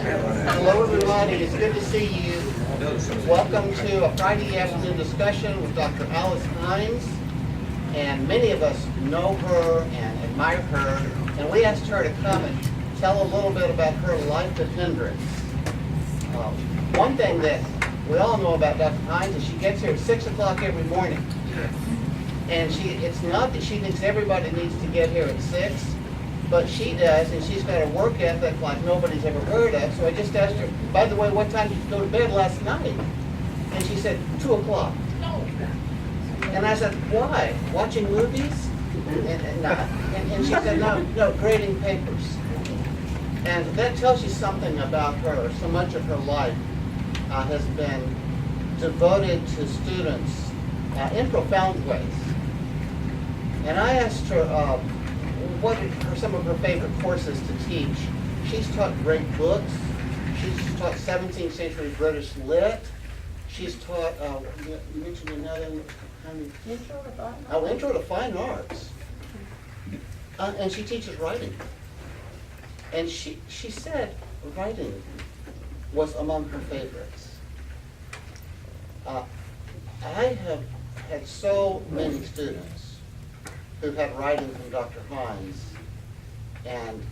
Hello, everybody. It's good to see you. Welcome to a Friday afternoon discussion with Dr. Alice Hines. And many of us know her and admire her. And we asked her to come and tell a little bit about her life of hindrance. One thing that we all know about Dr. Hines is she gets here at 6 o'clock every morning. And it's not that she thinks everybody needs to get here at 6. But she does, and she's got a work ethic like nobody's ever heard of. So I just asked her, by the way, what time did you go to bed last night? And she said, 2 o'clock. And I said, why? Watching movies? And she said, no, grading papers. And that tells you something about her. So much of her life has been devoted to students in profound ways. And I asked her, what are some of her favorite courses to teach? She's taught great books. She's taught 17th century British lit. She's taught, you mentioned another one, Intro to Fine Arts. And she teaches writing. And she said writing was among her favorites. I have had so many students who've had writing from Dr. Hines and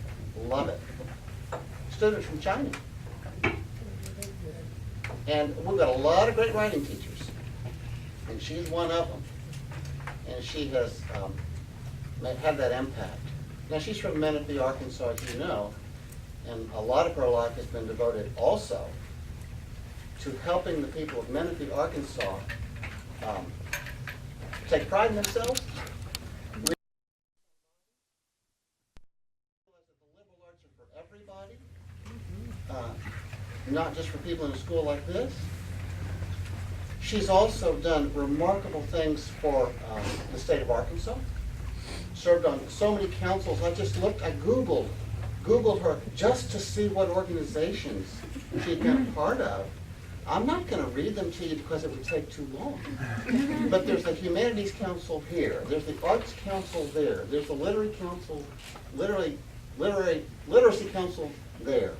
love it. Students from China. And we've got a lot of great writing teachers. And she's one of them. And she has had that impact. Now she's from Menifee, Arkansas, as you know. And a lot of her life has been devoted also to helping the people of Menifee, Arkansas take pride in themselves. Everybody, not just for people in a school like this. She's also done remarkable things for the state of Arkansas. Served on so many councils. I Googled her just to see what organizations she'd been a part of. I'm not going to read them to you because it would take too long. But there's the Humanities Council here. There's the Arts Council there. There's the Literary Council, Literacy Council there,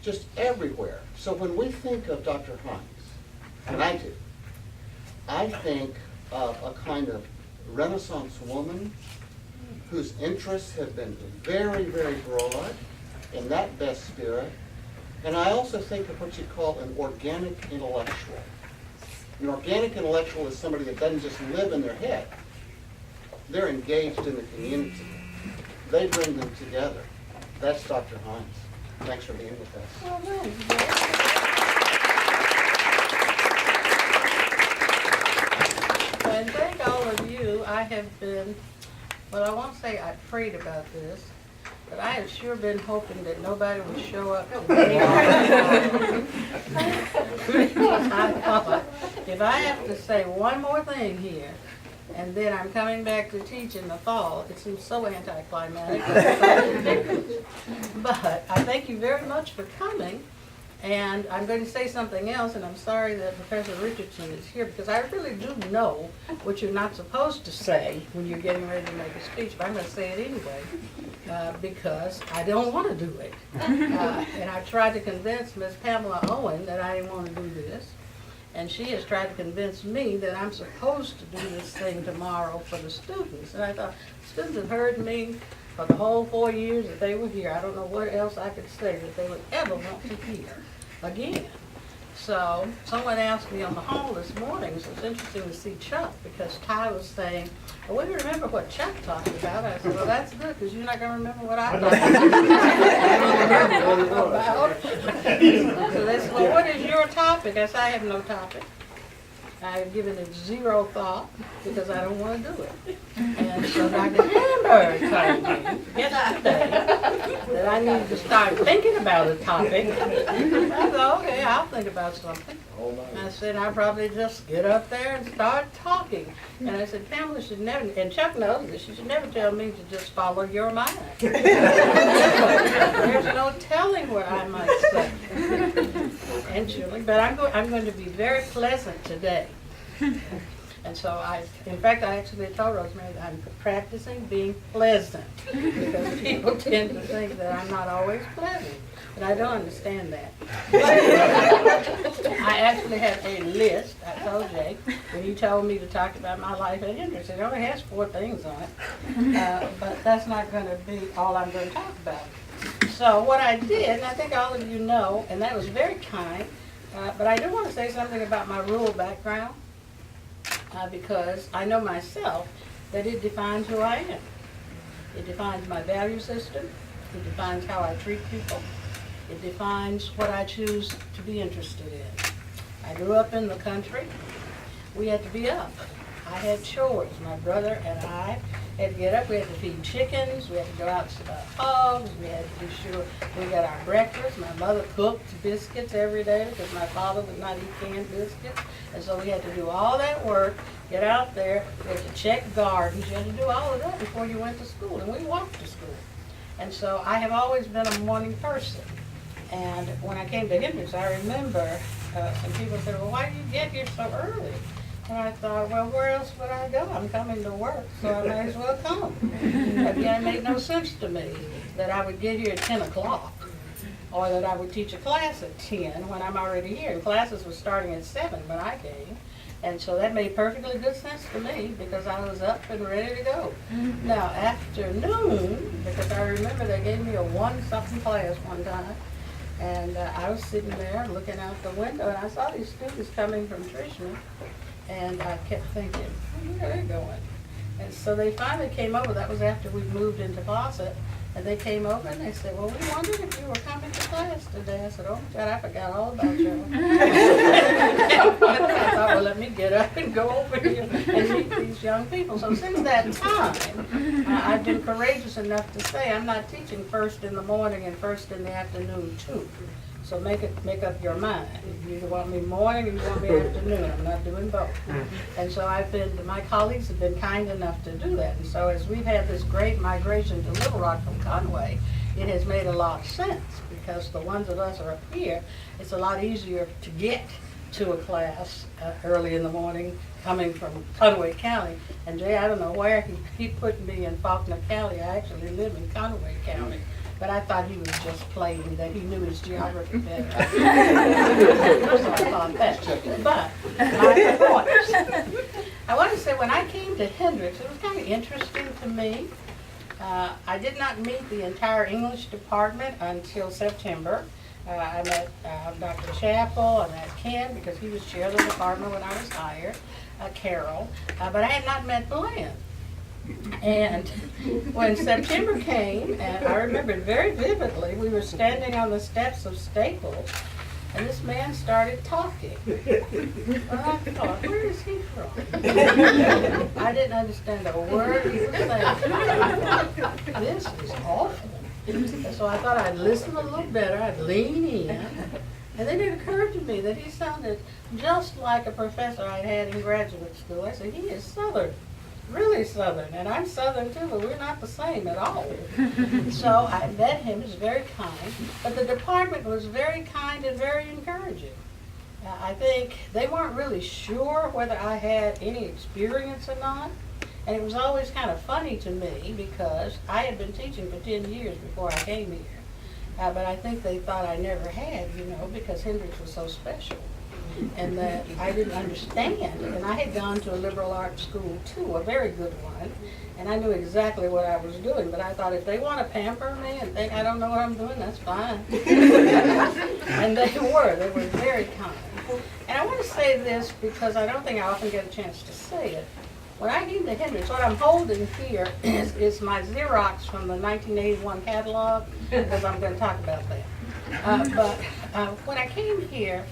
just everywhere. So when we think of Dr. Hines, and I do, I think of a kind of Renaissance woman whose interests have been very, very broad in that best spirit. And I also think of what you call an organic intellectual. An organic intellectual is somebody that doesn't just live in their head. They're engaged in the community. They bring them together. That's Dr. Hines. Thanks for being with us. Well, and thank all of you. I have been, well, I won't say I prayed about this, but I have sure been hoping that nobody would show up today. I thought, if I have to say one more thing here, and then I'm coming back to teach in the fall. It seems so anticlimactic. But I thank you very much for coming. And I'm going to say something else, and I'm sorry that Professor Richardson is here, because I really do know what you're not supposed to say when you're getting ready to make a speech, but I'm going to say it anyway, because I don't want to do it. And I tried to convince Ms. Pamela Owen that I didn't want to do this. And she has tried to convince me that I'm supposed to do this thing tomorrow for the students. And I thought, students have heard me for the whole 4 years that they were here. I don't know what else I could say that they would ever want to hear again. So someone asked me on the hall this morning, so it's interesting to see Chuck, because Ty was saying, well, we remember what Chuck talked about. I said, well, that's good, because you're not going to remember what I talked about. So they said, well, what is your topic? I said, I have no topic. I have given it zero thought because I don't want to do it. And so Dr. Hamburg told me yesterday that I needed to start thinking about a topic. I thought, okay, I'll think about something. And I said, I'll probably just get up there and start talking. And I said, Pamela should never, and Chuck knows this, you should never tell me to just follow your mind. There's no telling what I might say. And Julie, but I'm going to be very pleasant today. And so in fact, I actually told Rosemary that I'm practicing being pleasant, because people tend to think that I'm not always pleasant. but I don't understand that. I actually have a list. I told Jake when he told me to talk about my life at Hendrix. It only has 4 things on it, but that's not going to be all I'm going to talk about. So what I did, and I think all of you know, and that was very kind, but I do want to say something about my rural background because I know myself that it defines who I am. It defines my value system. It defines how I treat people. It defines what I choose to be interested in. I grew up in the country. We had to be up. I had chores. My brother and I had to get up. We had to feed chickens. We had to go out to hogs. We had to be sure we got our breakfast. My mother cooked biscuits every day because my father would not eat canned biscuits. And so we had to do all that work, get out there. We had to check gardens. You had to do all of that before you went to school. And we walked to school. And so I have always been a morning person. And when I came to Hendrix, I remember some people said, well, why do you get here so early? And I thought, well, where else would I go? I'm coming to work, so I might as well come. Again, it made no sense to me that I would get here at 10 o'clock or that I would teach a class at 10 when I'm already here. And classes were starting at 7 when I came. And so that made perfectly good sense to me because I was up and ready to go. Now, afternoon, because I remember they gave me a 1-something class one time, and I was sitting there looking out the window, and I saw these students coming from Trishna, and I kept thinking, where are they going? And so they finally came over. That was after we moved into Fawcett. And they came over and they said, well, we wondered if you were coming to class today. I said, oh, God, I forgot all about you. I thought, well, let me get up and go over here and meet these young people. So since that time, I've been courageous enough to say I'm not teaching first in the morning and first in the afternoon, too. So make up your mind. You either want me morning or you want me afternoon. I'm not doing both. And so my colleagues have been kind enough to do that. And so as we've had this great migration to Little Rock from Conway, it has made a lot of sense because the ones of us are up here, it's a lot easier to get to a class early in the morning coming from Conway County. And Jay, I don't know where he put me in Faulkner County. I actually live in Conway County. But I thought he was just playing, that he knew his geography better. So I thought that. But my points. I want to say when I came to Hendrix, it was kind of interesting to me. I did not meet the entire English department until September. I met Dr. Chappell, I met Ken because he was chair of the department when I was hired, Carol, but I had not met Bland. And when September came, and I remember it very vividly, we were standing on the steps of Staples, and this man started talking. And I thought, where is he from? I didn't understand a word he was saying. I thought, this is awful. And so I thought I'd listen a little better, I'd lean in, and then it occurred to me that he sounded just like a professor I'd had in graduate school. I said, he is Southern. Really Southern, and I'm Southern too, but we're not the same at all. So I met him, he was very kind, but the department was very kind and very encouraging. I think they weren't really sure whether I had any experience or not, and it was always kind of funny to me because I had been teaching for 10 years before I came here, but I think they thought I never had, because Hendrix was so special. And that I didn't understand. And I had gone to a liberal arts school too, a very good one, and I knew exactly what I was doing. But I thought if they want to pamper me and think I don't know what I'm doing, that's fine. And they were very kind. And I want to say this because I don't think I often get a chance to say it. When I came to Hendrix, what I'm holding here is my Xerox from the 1981 catalog, because I'm going to talk about that. But when I came here,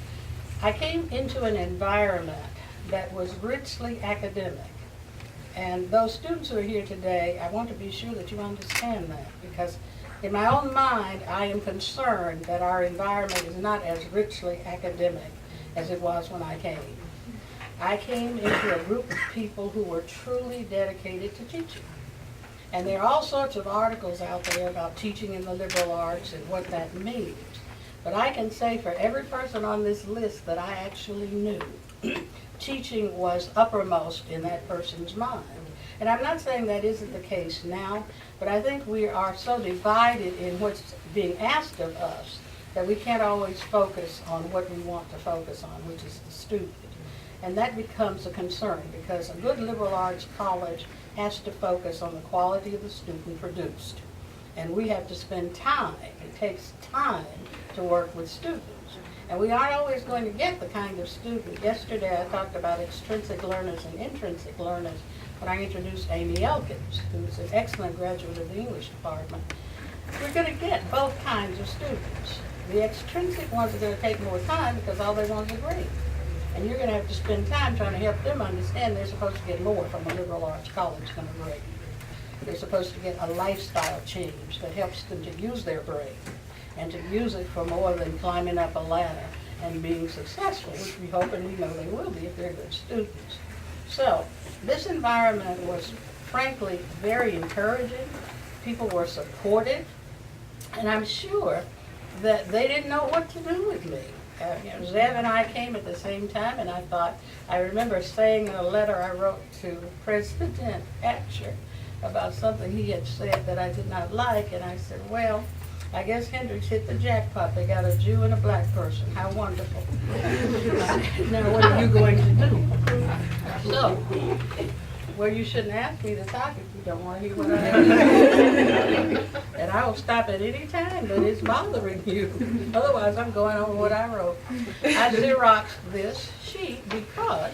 I came into an environment that was richly academic. And those students who are here today, I want to be sure that you understand that, because in my own mind, I am concerned that our environment is not as richly academic as it was when I came. I came into a group of people who were truly dedicated to teaching. And there are all sorts of articles out there about teaching in the liberal arts and what that means. But I can say for every person on this list that I actually knew, teaching was uppermost in that person's mind. And I'm not saying that isn't the case now, but I think we are so divided in what's being asked of us that we can't always focus on what we want to focus on, which is the student. And that becomes a concern because a good liberal arts college has to focus on the quality of the student produced. And we have to spend time. It takes time to work with students. And we aren't always going to get the kind of student. Yesterday I talked about extrinsic learners and intrinsic learners when I introduced Amy Elkins, who's an excellent graduate of the English department. We're going to get both kinds of students. The extrinsic ones are going to take more time because all they want is a grade. And you're going to have to spend time trying to help them understand they're supposed to get more from a liberal arts college than a grade. They're supposed to get a lifestyle change that helps them to use their brain and to use it for more than climbing up a ladder and being successful, which we hope and we know they will be if they're good students. So this environment was frankly very encouraging. People were supportive, and I'm sure that they didn't know what to do with me. Zev and I came at the same time, and I remember saying in a letter I wrote to President Hatcher about something he had said that I did not like, and I said, well, I guess Hendricks hit the jackpot. They got a Jew and a black person. How wonderful. Now what are you going to do? So, well, you shouldn't ask me to talk if you don't want to hear what I have to say. And I will stop at any time that it's bothering you. Otherwise, I'm going on what I wrote. I Xeroxed this sheet because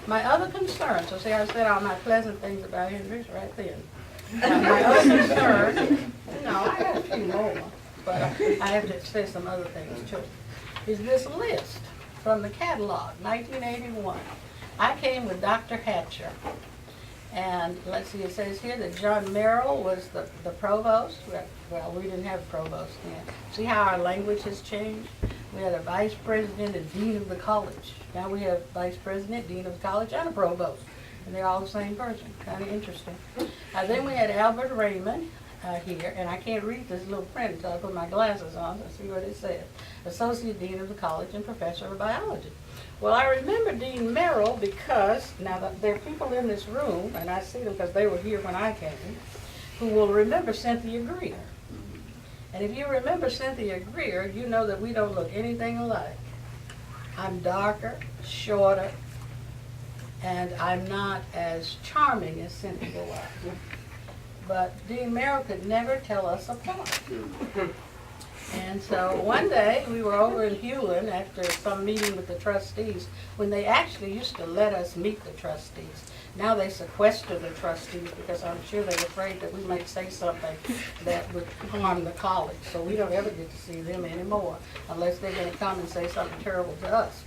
my other concerns, so see, I said all my pleasant things about Hendricks right then. My other concern, no, I got a few more, but I have to say some other things too, is this list from the catalog, 1981. I came with Dr. Hatcher. And let's see, it says here that John Merrill was the provost. Well, we didn't have a provost then. See how our language has changed? We had a vice president and dean of the college. Now we have vice president, dean of the college, and a provost. And they're all the same person. Kind of interesting. Then we had Albert Raymond here, and I can't read this little print until I put my glasses on to see what it says. Associate dean of the college and professor of biology. Well, I remember Dean Merrill because, now there are people in this room, and I see them because they were here when I came, who will remember Cynthia Greer. And if you remember Cynthia Greer, you know that we don't look anything alike. I'm darker, shorter, and I'm not as charming as Cynthia was. But Dean Merrill could never tell us apart. And so one day we were over in Hewlin after some meeting with the trustees when they actually used to let us meet the trustees. Now they sequester the trustees because I'm sure they're afraid that we might say something that would harm the college. So we don't ever get to see them anymore unless they're going to come and say something terrible to us.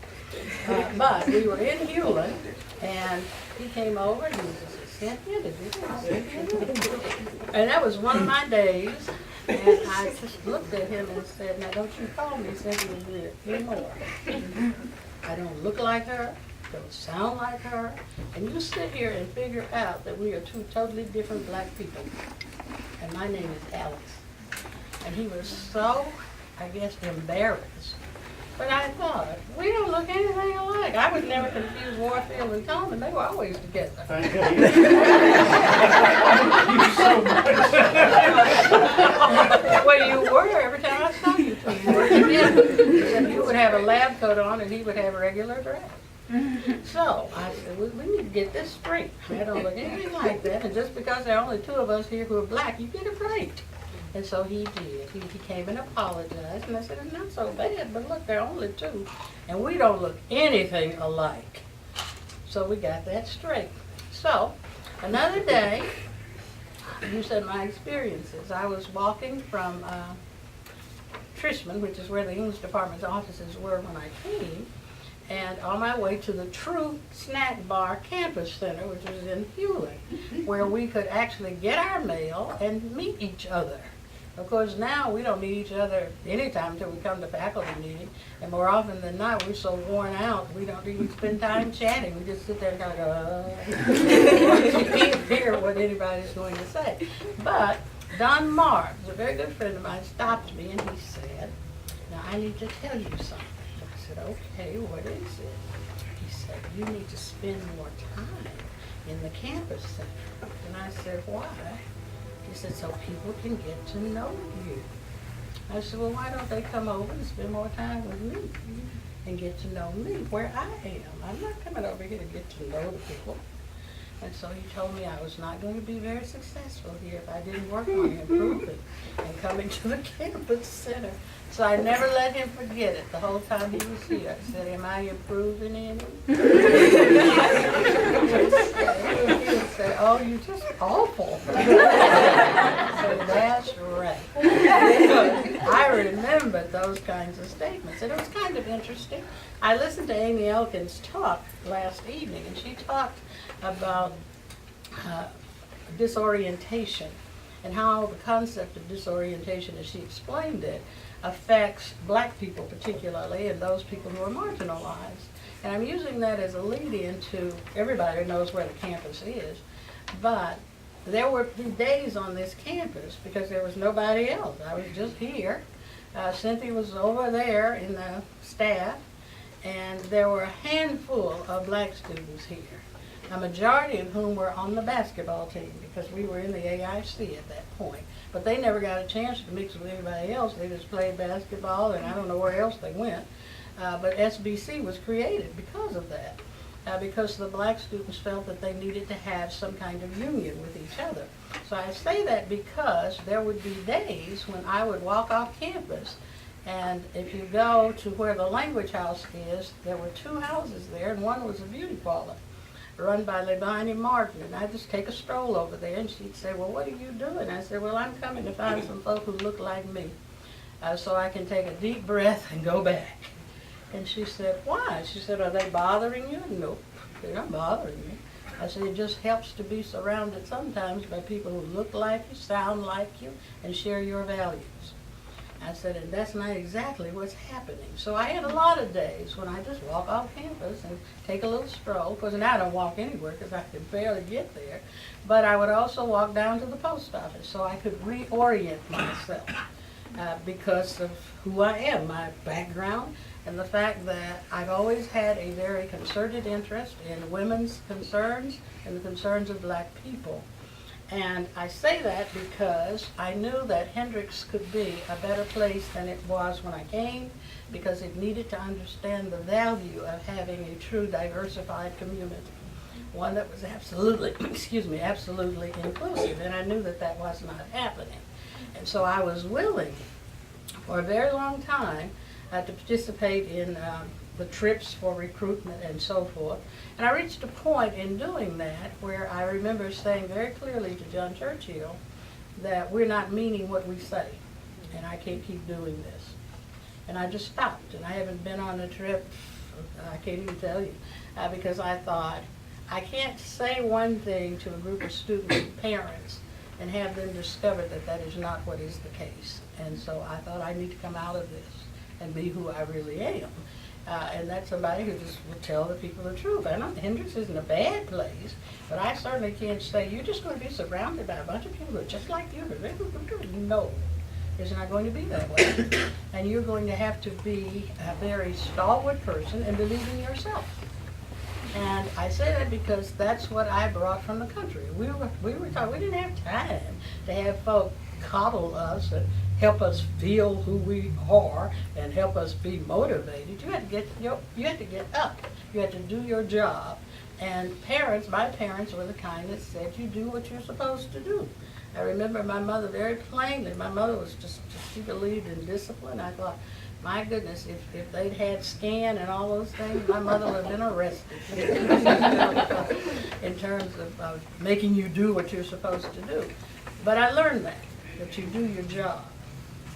But we were in Hewlin and he came over and he said, Cynthia, did you say Cynthia? And that was one of my days. And I just looked at him and said, now don't you call me Cynthia Greer anymore. I don't look like her, don't sound like her, and you sit here and figure out that we are two totally different black people. And my name is Alex. And he was so, I guess, embarrassed. But I thought, we don't look anything alike. I would never confuse Warfield and Coleman. They were always together. Thank you. Thank you so much. Well, you were every time I saw you two. You were together. And you would have a lab coat on and he would have a regular dress. So I said, we need to get this straight. I don't look anything like that. And just because there are only two of us here who are black, you get it right. And so he did. He came and apologized. And I said, it's not so bad, but look, there are only two. And we don't look anything alike. So we got that straight. So another day, you said my experiences. I was walking from Trishman, which is where the English department's offices were when I came, and on my way to the True Snack Bar Campus Center, which was in Hewlin, where we could actually get our mail and meet each other. Of course, now we don't meet each other anytime until we come to faculty meeting, and more often than not, we're so worn out, we don't even spend time chatting. We just sit there and kind of go, hear what anybody's going to say. But Don Marks, a very good friend of mine, stopped me and he said, now I need to tell you something. I said, okay, what is it? He said, you need to spend more time in the campus center. And I said, why? He said, so people can get to know you. I said, well, why don't they come over and spend more time with me and get to know me where I am? I'm not coming over here to get to know the people. And so he told me I was not going to be very successful here if I didn't work on improving and coming to the campus center. So I never let him forget it the whole time he was here. I said, am I improving any? He would say, oh, you're just awful. So that's right. I remembered those kinds of statements. And it was kind of interesting. I listened to Amy Elkins talk last evening, and she talked about disorientation and how the concept of disorientation, as she explained it, affects black people particularly and those people who are marginalized. And I'm using that as a lead-in to everybody knows where the campus is, but there were days on this campus because there was nobody else. I was just here. Cynthia was over there in the staff, and there were a handful of black students here, a majority of whom were on the basketball team because we were in the AIC at that point. But they never got a chance to mix with anybody else. They just played basketball, and I don't know where else they went. But SBC was created because of that, because the black students felt that they needed to have some kind of union with each other. So I say that because there would be days when I would walk off campus, and if you go to where the language house is, there were two houses there, and one was a beauty parlor run by Levine Martin, and I'd just take a stroll over there, and she'd say, well, what are you doing? I said, well, I'm coming to find some folk who look like me, so I can take a deep breath and go back. And she said, why? She said, are they bothering you? Nope, they're not bothering me. I said, it just helps to be surrounded sometimes by people who look like you, sound like you, and share your values. I said, and that's not exactly what's happening. So I had a lot of days when I just walk off campus and take a little stroll. Of course, now I don't walk anywhere because I can barely get there. But I would also walk down to the post office so I could reorient myself because of who I am, my background, and the fact that I've always had a very concerted interest in women's concerns and the concerns of black people. And I say that because I knew that Hendricks could be a better place than it was when I came, because it needed to understand the value of having a true diversified community, one that was absolutely, absolutely inclusive, and I knew that that was not happening. And so I was willing for a very long time to participate in the trips for recruitment and so forth. And I reached a point in doing that where I remember saying very clearly to John Churchill that we're not meaning what we say, and I can't keep doing this. And I just stopped, and I haven't been on a trip, I can't even tell you, because I thought, I can't say one thing to a group of students and parents and have them discover that that is not what is the case. And so I thought I need to come out of this and be who I really am. And that's somebody who just would tell the people the truth. I know Hendricks isn't a bad place, but I certainly can't say you're just going to be surrounded by a bunch of people who are just like you. No, it's not going to be that way. And you're going to have to be a very stalwart person and believe in yourself. And I say that because that's what I brought from the country. We were taught we didn't have time to have folk coddle us and help us feel who we are and help us be motivated. You had to get up. You had to do your job. And my parents were the kind that said you do what you're supposed to do. I remember my mother very plainly. My mother was she believed in discipline. I thought, my goodness, if they'd had scan and all those things, my mother would have been arrested in terms of making you do what you're supposed to do. But I learned that you do your job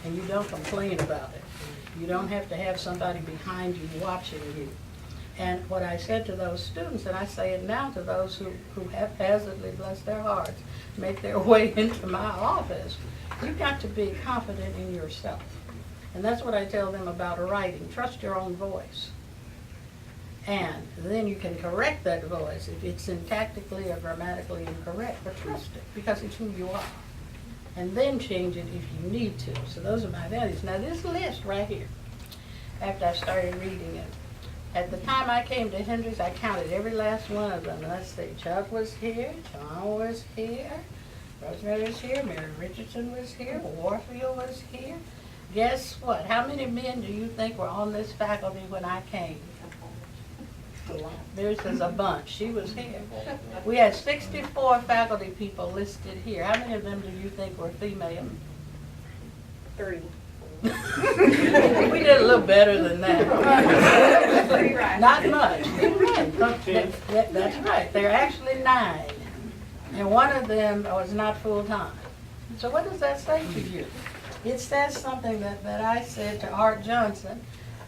and you don't complain about it. You don't have to have somebody behind you watching you. And what I said to those students, and I say it now to those who haphazardly, bless their hearts, make their way into my office, you've got to be confident in yourself. And that's what I tell them about writing. Trust your own voice. And then you can correct that voice if it's syntactically or grammatically incorrect, but trust it because it's who you are. And then change it if you need to. So those are my values. Now this list right here, after I started reading it, at the time I came to Hendricks, I counted every last one of them. Let's see, Chuck was here, John was here, Rosemary was here, Mary Richardson was here, Warfield was here, Guess what? How many men do you think were on this faculty when I came? There's a bunch. She was here. We had 64 faculty people listed here. How many of them do you think were female? 30. We did a little better than that. Not much. That's right. There are actually 9. And one of them was not full-time. So what does that say to you? It says something that I said to Art Johnson,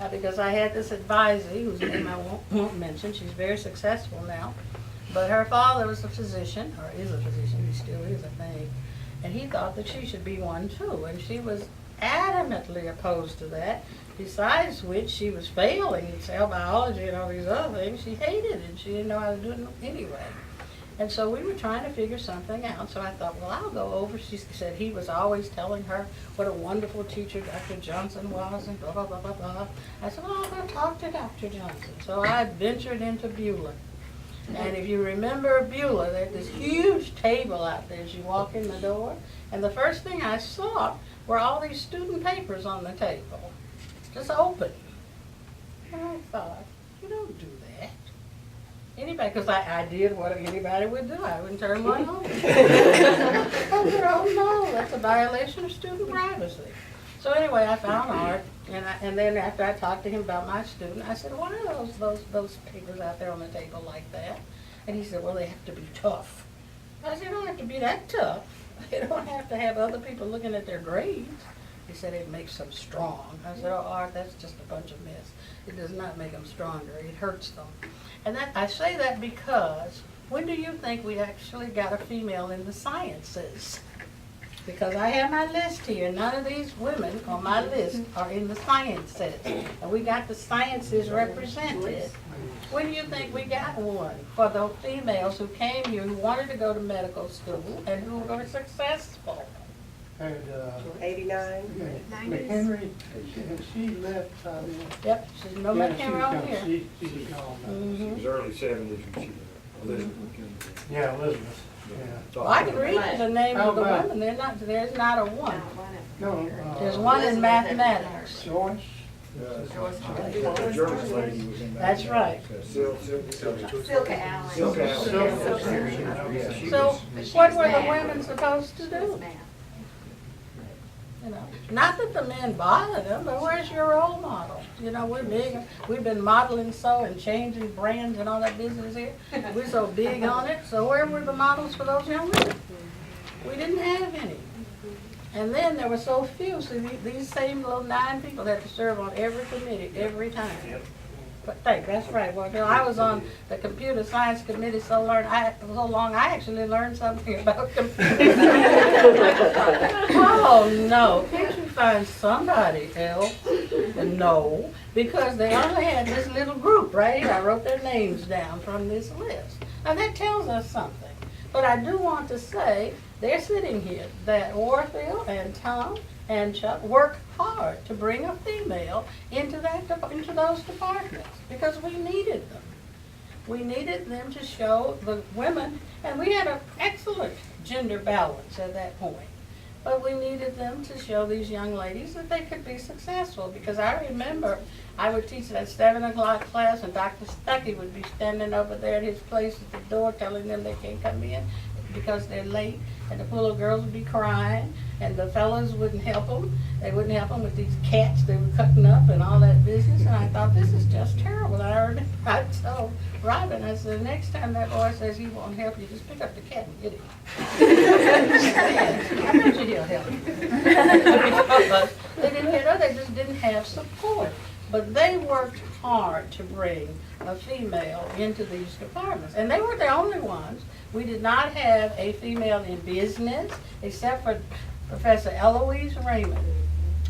because I had this advisee, whose name I won't mention. She's very successful now. But her father was a physician, or is a physician, he still is, I think. And he thought that she should be one too. And she was adamantly opposed to that, besides which she was failing in cell biology and all these other things. She hated it. She didn't know how to do it anyway. And so we were trying to figure something out. So I thought, well, I'll go over. She said he was always telling her what a wonderful teacher Dr. Johnson was and blah, blah, blah, blah, blah. I said, well, I'm going to talk to Dr. Johnson. So I ventured into Beulah. And if you remember Beulah, there's this huge table out there as you walk in the door. And the first thing I saw were all these student papers on the table, just open. And I thought, you don't do that. Anybody, because I did what anybody would do. I wouldn't turn one over. I said, oh no, that's a violation of student privacy. So anyway, I found Art, and then after I talked to him about my student, I said, why are those papers out there on the table like that? And he said, well, they have to be tough. I said, they don't have to be that tough. They don't have to have other people looking at their grades. He said, it makes them strong. I said, oh, Art, that's just a bunch of mess. It does not make them stronger. It hurts them. And I say that because, when do you think we actually got a female in the sciences? Because I have my list here. None of these women on my list are in the sciences. And we got the sciences represented. When do you think we got one for the females who came here, who wanted to go to medical school, and who were successful? And, 89. McHenry, she left, Yep, she's no yeah, McHenry on here. she was gone. Mhm. It was early 70s when she Elizabeth. Yeah, Elizabeth, yeah. Well, I can read the name of the How about- women. There's not a one. No, There's one in mathematics. Joyce, The German lady was in that. That's right. Silka Allen. Silka Allen. Silka. She So was- what were the women supposed to do? You know, not that the men bother them, but where's your role model? You know, we've been modeling so and changing brands and all that business here. We're so big on it. So where were the models for those young women? We didn't have any. And then there were so few. So these same little 9 people had to serve on every committee every time. But that's right. Well, I was on the computer science committee so long I actually learned something about computers. Oh no! Can't you find somebody else? No, because they only had this little group right here. I wrote their names down from this list, and that tells us something. But I do want to say they're sitting here that Warfield and Tom and Chuck worked hard to bring a female into those departments because we needed them. We needed them to show the women, and we had an excellent gender balance at that point. But we needed them to show these young ladies that they could be successful, because I remember I would teach that 7 o'clock class, and Dr. Stuckey would be standing over there at his place at the door telling them they can't come in because they're late, and the little girls would be crying, and the fellas wouldn't help them. They wouldn't help them with these cats they were cutting up and all that business, and I thought, this is just terrible. And I remember I told Robin, I said, next time that boy says he won't help you, just pick up the cat and get him. I bet you he'll help you. Because they didn't get her, they just didn't have support. But they worked hard to bring a female into these departments. And they weren't the only ones. We did not have a female in business, except for Professor Eloise Raymond,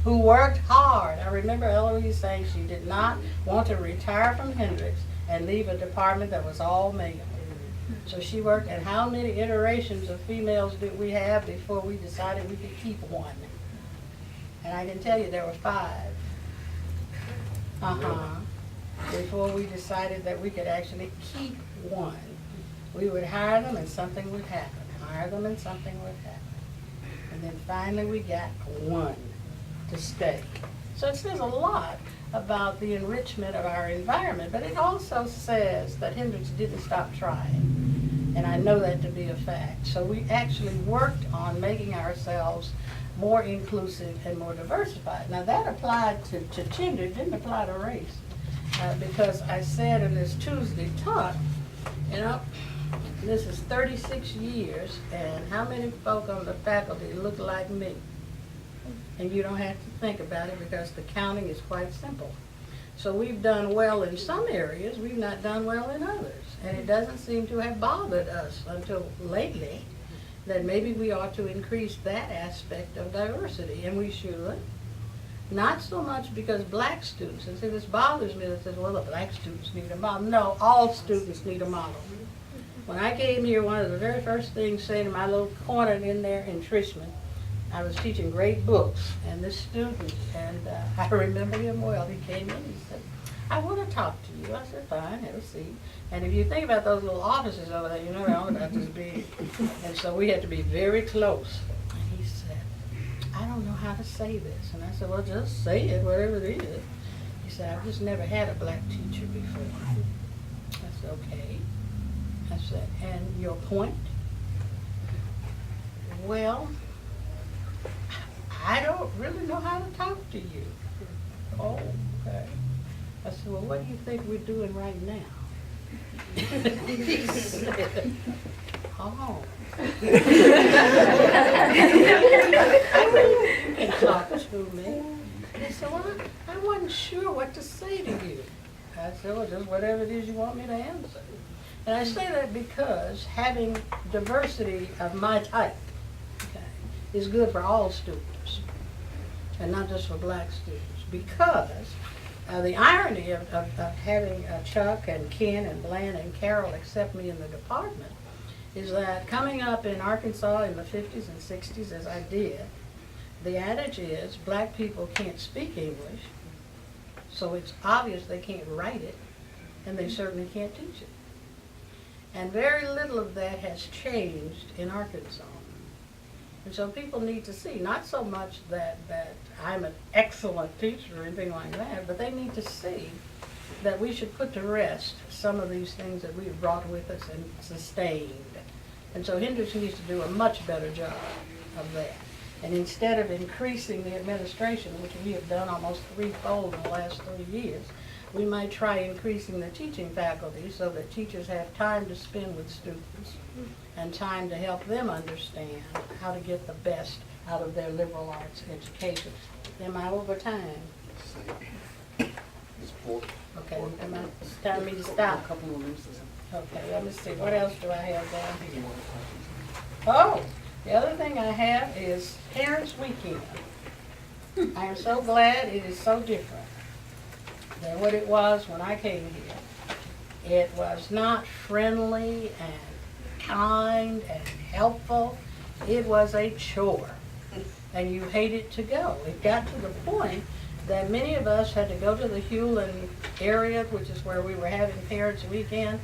who worked hard. I remember Eloise saying she did not want to retire from Hendrix and leave a department that was all male. So she worked, and how many iterations of females did we have before we decided we could keep one? And I can tell you there were 5. Before we decided that we could actually keep one. We would hire them and something would happen. Hire them and something would happen. And then finally we got one to stay. So it says a lot about the enrichment of our environment, but it also says that Hendricks didn't stop trying. And I know that to be a fact. So we actually worked on making ourselves more inclusive and more diversified. Now that applied to gender, it didn't apply to race. Because I said in this Tuesday talk, you know, this is 36 years, and how many folk on the faculty look like me? And you don't have to think about it because the counting is quite simple. So we've done well in some areas, we've not done well in others. And it doesn't seem to have bothered us until lately that maybe we ought to increase that aspect of diversity, and we should. Not so much because black students, and see this bothers me that says, well, the black students need a model. No, all students need a model. When I came here, one of the very first things said in my little corner in there in Trishman, I was teaching great books, and this student, and I remember him well, he came in and he said, I want to talk to you. I said, fine, have a seat. And if you think about those little offices over there, you know they're only about this big. And so we had to be very close. And he said, I don't know how to say this. And I said, well, just say it, whatever it is. He said, I've just never had a black teacher before. I said, okay. I said, and your point? Well, I don't really know how to talk to you. Oh, okay. I said, well, what do you think we're doing right now? He said, oh. You can talk to me. He said, well, I wasn't sure what to say to you. I said, well, just whatever it is you want me to answer. And I say that because having diversity of my type, okay, is good for all students, and not just for black students. Because the irony of having Chuck and Ken and Bland and Carol accept me in the department is that coming up in Arkansas in the 50s and 60s, as I did, the adage is black people can't speak English, so it's obvious they can't write it, and they certainly can't teach it. And very little of that has changed in Arkansas. And so people need to see, not so much that I'm an excellent teacher or anything like that, but they need to see that we should put to rest some of these things that we've brought with us and sustained. And so Hendricks needs to do a much better job of that. And instead of increasing the administration, which we have done almost threefold in the last 3 years, we might try increasing the teaching faculty so that teachers have time to spend with students and time to help them understand how to get the best out of their liberal arts education. Am I over time? Okay, it's time for me to stop. Okay, let me see, what else do I have down here? Oh, the other thing I have is Parents' Weekend. I am so glad it is so different than what it was when I came here. It was not friendly and kind and helpful. It was a chore, and you hated to go. It got to the point that many of us had to go to the Hewlin area, which is where we were having Parents' Weekend,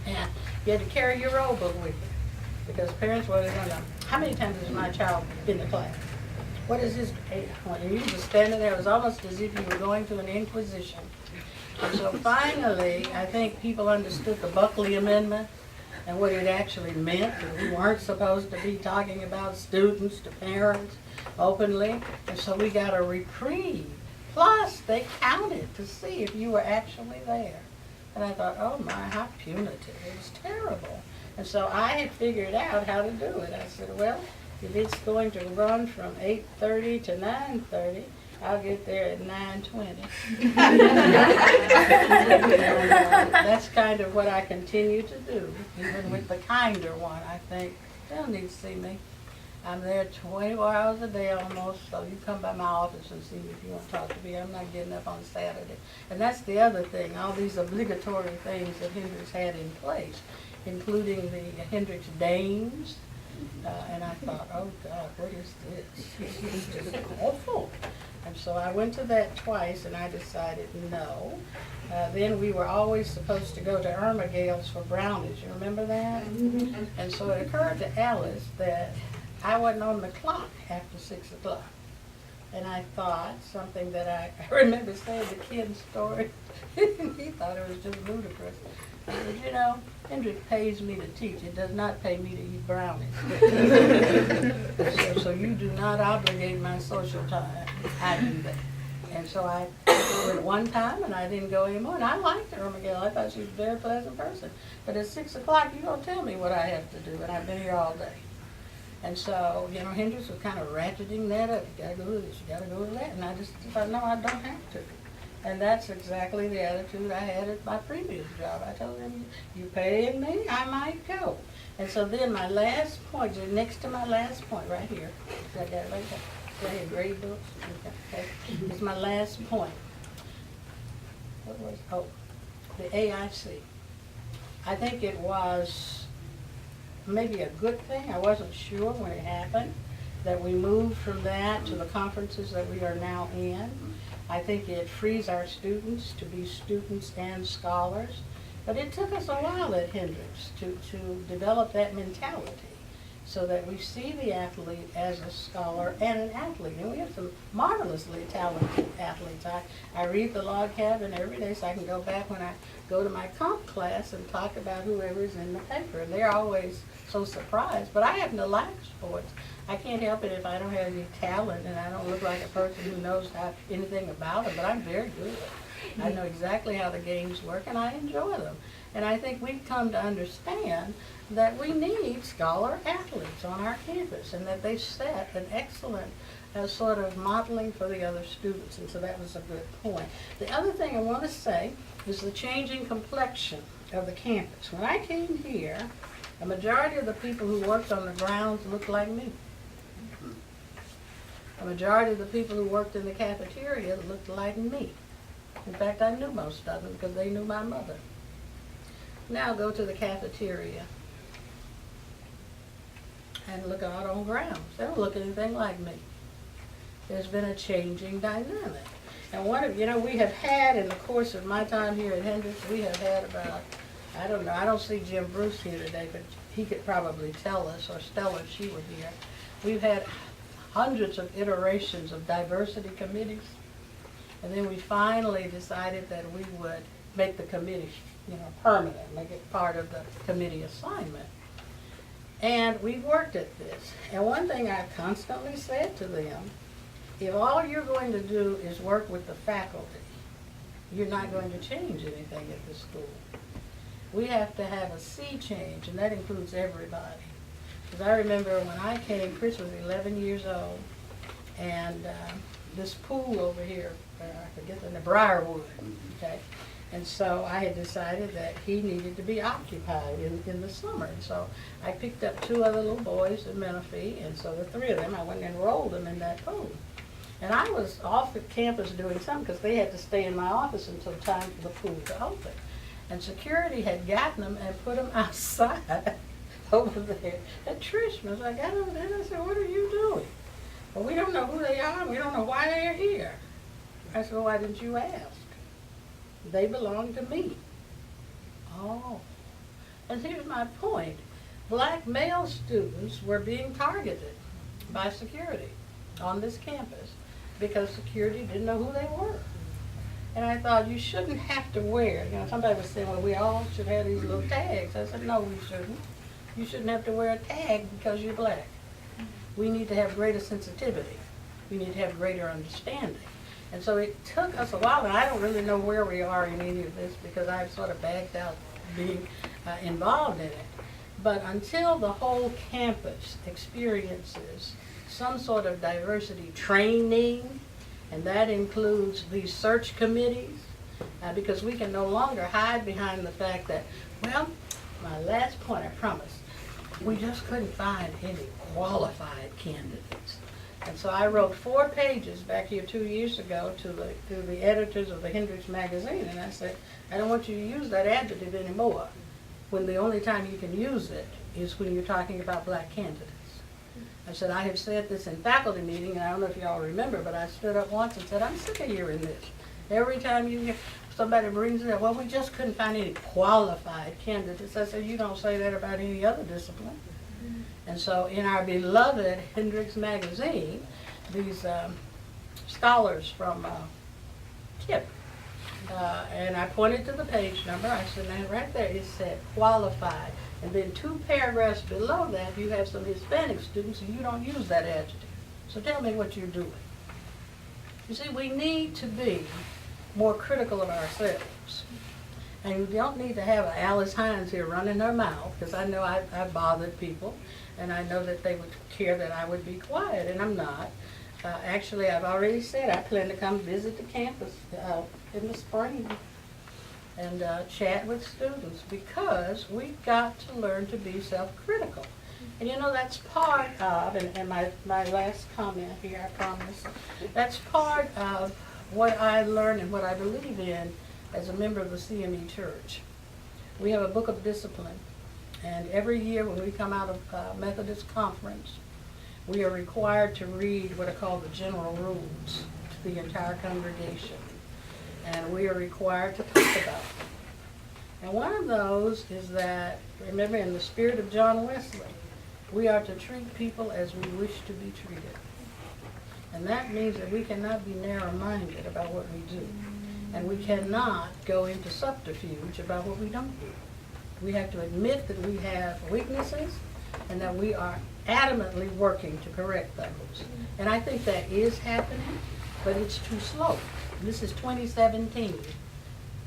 and you had to carry your roll book with you, because parents wanted to know, how many times has my child been to class? What is his, and you just standing there, it was almost as if you were going to an inquisition. And so finally, I think people understood the Buckley Amendment and what it actually meant, that we weren't supposed to be talking about students to parents openly, and so we got a reprieve. Plus, they counted to see if you were actually there. And I thought, oh my, how punitive, it was terrible. And so I had figured out how to do it. I said, well, if it's going to run from 8:30 to 9:30, I'll get there at 9:20. That's kind of what I continue to do, even with the kinder one. I think, they'll need to see me. I'm there 24 hours a day almost, so you come by my office and see me if you want to talk to me. I'm not getting up on Saturday. And that's the other thing, all these obligatory things that Hendricks had in place, including the Hendricks Dames. And I thought, oh God, what is this? This is just awful. And so I went to that twice, and I decided no. Then we were always supposed to go to Irma Gale's for brownies. You remember that? Mm-hmm. And so it occurred to Alice that I wasn't on the clock after 6 o'clock. And I thought something that I remember saying the kid's story. He thought it was just ludicrous. I said, you know, Hendrick pays me to teach. It does not pay me to eat brownies. So you do not obligate my social time. I do that. And so I went one time and I didn't go anymore. And I liked her, Miguel. I thought she was a very pleasant person. But at 6 o'clock, you don't tell me what I have to do. And I've been here all day. And so, you know, Hendricks was kind of ratcheting that up. You gotta go to this, you gotta go to that. And I just thought, no, I don't have to. And that's exactly the attitude I had at my previous job. I told them, you paying me, I might go. And so then my last point, next to my last point right here, I got it right there. Right here, grade books. Okay. It's my last point. What was, oh, the AIC. I think it was maybe a good thing. I wasn't sure when it happened that we moved from that to the conferences that we are now in. I think it frees our students to be students and scholars. But it took us a while at Hendricks to develop that mentality so that we see the athlete as a scholar and an athlete. And we have some marvelously talented athletes. I read the log cabin every day so I can go back when I go to my comp class and talk about whoever's in the paper. And they're always so surprised. But I happen to like sports. I can't help it if I don't have any talent and I don't look like a person who knows anything about it, but I'm very good. I know exactly how the games work and I enjoy them. And I think we've come to understand that we need scholar athletes on our campus and that they set an excellent sort of modeling for the other students. And so that was a good point. The other thing I want to say is the changing complexion of the campus. When I came here, a majority of the people who worked on the grounds looked like me. A majority of the people who worked in the cafeteria looked like me. In fact, I knew most of them because they knew my mother. Now go to the cafeteria and look out on grounds. They don't look anything like me. There's been a changing dynamic. And one of, you know, we have had in the course of my time here at Hendricks, we have had about, I don't know, I don't see Jim Bruce here today, but he could probably tell us, or Stella if she were here. We've had hundreds of iterations of diversity committees. And then we finally decided that we would make the committee, you know, permanent, make it part of the committee assignment. And we've worked at this. And one thing I've constantly said to them, if all you're going to do is work with the faculty, you're not going to change anything at the school. We have to have a sea change, and that includes everybody. Because I remember when I came, Chris was 11 years old, and this pool over here, I forget the Briarwood, okay? And so I had decided that he needed to be occupied in the summer. And so I picked up 2 other little boys in Menifee, and so the 3 of them, I went and enrolled them in that pool. And I was off at campus doing something because they had to stay in my office until time for the pool to open. And security had gotten them and put them outside over there at Trishman's. I got over there and I said, what are you doing? Well, we don't know who they are and we don't know why they're here. I said, well, why didn't you ask? They belong to me. Oh. And here's my point. Black male students were being targeted by security on this campus because security didn't know who they were. And I thought, you shouldn't have to wear, you know, somebody was saying, well, we all should have these little tags. I said, no, we shouldn't. You shouldn't have to wear a tag because you're black. We need to have greater sensitivity. We need to have greater understanding. And so it took us a while, and I don't really know where we are in any of this because I've sort of backed out being involved in it. But until the whole campus experiences some sort of diversity training, and that includes these search committees, because we can no longer hide behind the fact that, well, my last point, I promise, we just couldn't find any qualified candidates. And so I wrote 4 pages back here 2 years ago to the editors of the Hendricks magazine, and I said, I don't want you to use that adjective anymore, when the only time you can use it is when you're talking about black candidates. I said, I have said this in faculty meeting, and I don't know if you all remember, but I stood up once and said, I'm sick of hearing this. Every time you hear somebody brings it up, well, we just couldn't find any qualified candidates. I said, you don't say that about any other discipline. And so in our beloved Hendricks magazine, these scholars from KIP. And I pointed to the page number. I said, now right there it said qualified. And then 2 paragraphs below that, you have some Hispanic students and you don't use that adjective. So tell me what you're doing. You see, we need to be more critical of ourselves. And you don't need to have Alice Hines here running her mouth, because I know I've bothered people, and I know that they would care that I would be quiet, and I'm not. Actually, I've already said I plan to come visit the campus in the spring and chat with students, because we've got to learn to be self-critical. And you know, that's part of, and my last comment here, I promise, that's part of what I learned and what I believe in as a member of the CME Church. We have a book of discipline, and every year when we come out of Methodist conference, we are required to read what are called the general rules to the entire congregation, and we are required to talk about them. And one of those is that, remember, in the spirit of John Wesley, we are to treat people as we wish to be treated. And that means that we cannot be narrow-minded about what we do. And we cannot go into subterfuge about what we don't do. We have to admit that we have weaknesses and that we are adamantly working to correct those. And I think that is happening, but it's too slow. This is 2017.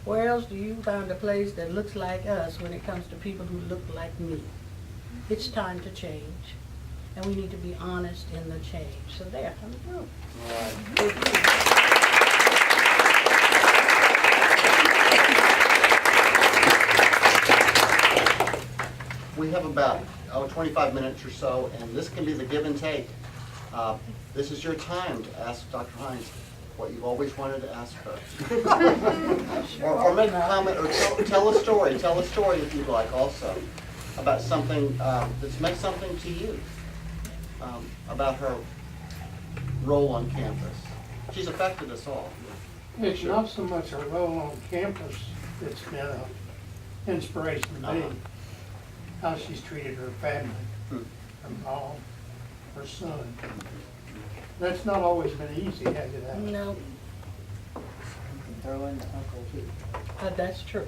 Where else do you find a place that looks like us when it comes to people who look like me? It's time to change, and we need to be honest in the change. So there, I'm through. We have about 25 minutes or so, and this can be the give and take. This is your time to ask Dr. Hines what you've always wanted to ask her. or make a comment, or tell a story. Tell a story if you'd like also, about something that's meant something to you, about her role on campus. She's affected us all. It's not so much her role on campus that's been an inspiration to me. How she's treated her family, her mom, her son. That's not always been easy, has it? No, Throw in the uncle too. that's true.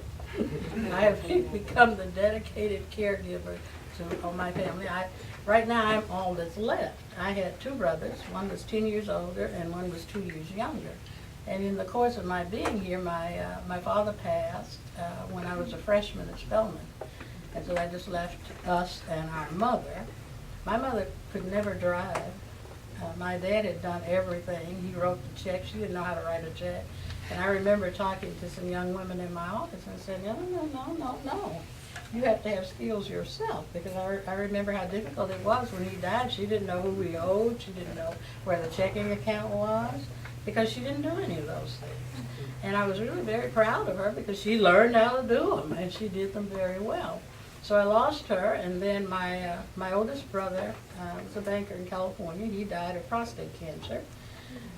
I have become the dedicated caregiver to my family. Right now, I'm all that's left. I had 2 brothers. One was 10 years older and one was 2 years younger. And in the course of my being here, my father passed when I was a freshman at Spelman. And so I just left us and our mother. My mother could never drive. My dad had done everything. He wrote the check. She didn't know how to write a check. And I remember talking to some young women in my office and saying, no. You have to have skills yourself, because I remember how difficult it was when he died. She didn't know who we owed. She didn't know where the checking account was, because she didn't do any of those things. And I was really very proud of her, because she learned how to do them, and she did them very well. So I lost her, and then my oldest brother was a banker in California. He died of prostate cancer.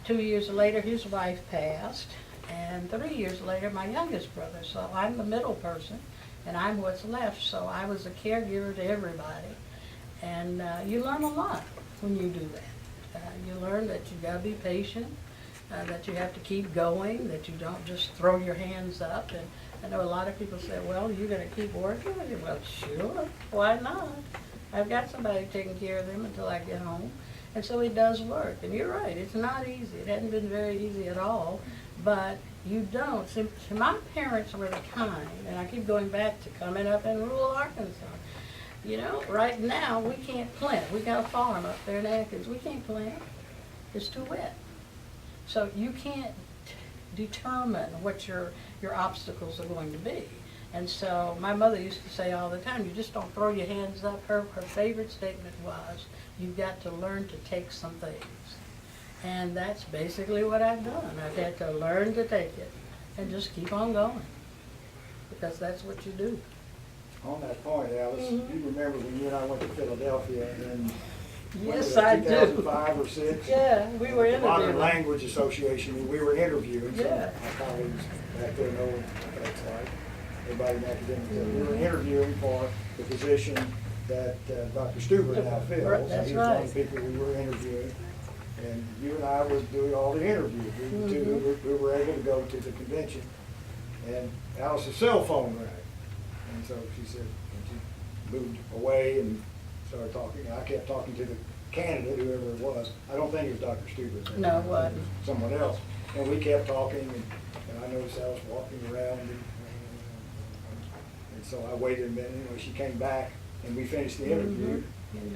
2 years later, his wife passed, and 3 years later, my youngest brother. So I'm the middle person, and I'm what's left. So I was a caregiver to everybody, and you learn a lot when you do that. You learn that you gotta be patient, that you have to keep going, that you don't just throw your hands up. And I know a lot of people say, well, you're going to keep working? Well, sure, why not? I've got somebody taking care of them until I get home. And so it does work. And you're right, it's not easy. It hasn't been very easy at all. But you don't. See, my parents were the kind, and I keep going back to coming up in rural Arkansas. You know, right now we can't plant. We got a farm up there in Atkins. We can't plant. It's too wet. So you can't determine what your obstacles are going to be. And so my mother used to say all the time, you just don't throw your hands up. Her favorite statement was, you've got to learn to take some things. And that's basically what I've done. I've had to learn to take it and just keep on going, because that's what you do. On that point, Alice, you remember when you and I went to Philadelphia and then Yes, I do. 2005 or 6? Yeah, we were The Modern interviewing. Language Association, and we were interviewing some Yeah. of my colleagues back there know what that's like. Everybody in academic, we were interviewing for the position that Dr. Stuber now fills. That's He was one right. of the people we were interviewing. And you and I was doing all the interviews. We were two who were able to go to the convention. And Alice's cell phone rang. And so she said, and she moved away and started talking. And I kept talking to the candidate, whoever it was. I don't think it was Dr. Stuber. No, it wasn't. Someone else. And we kept talking, and I noticed Alice walking around. And so I waited a minute, and she came back, and we finished the interview. And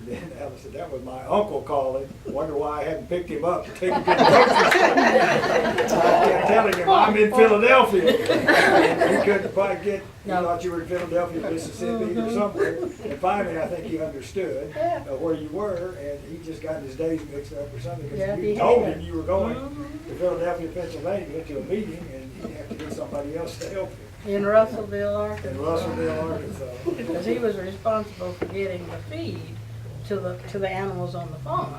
then Alice said, that was my uncle calling. Wonder why I hadn't picked him up to take him to the grocery store. I kept telling him I'm in Philadelphia. And he couldn't quite get, he thought you were in Philadelphia, Mississippi or somewhere. And finally, I think he understood where you were, and he just got his days mixed up or something. Yeah, Because he you told had. him you were going to Philadelphia, Pennsylvania to a meeting, and you have to get somebody else to help you. In Russellville, Arkansas. In Russellville, Arkansas. Because he was responsible for getting the feed to the animals on the farm.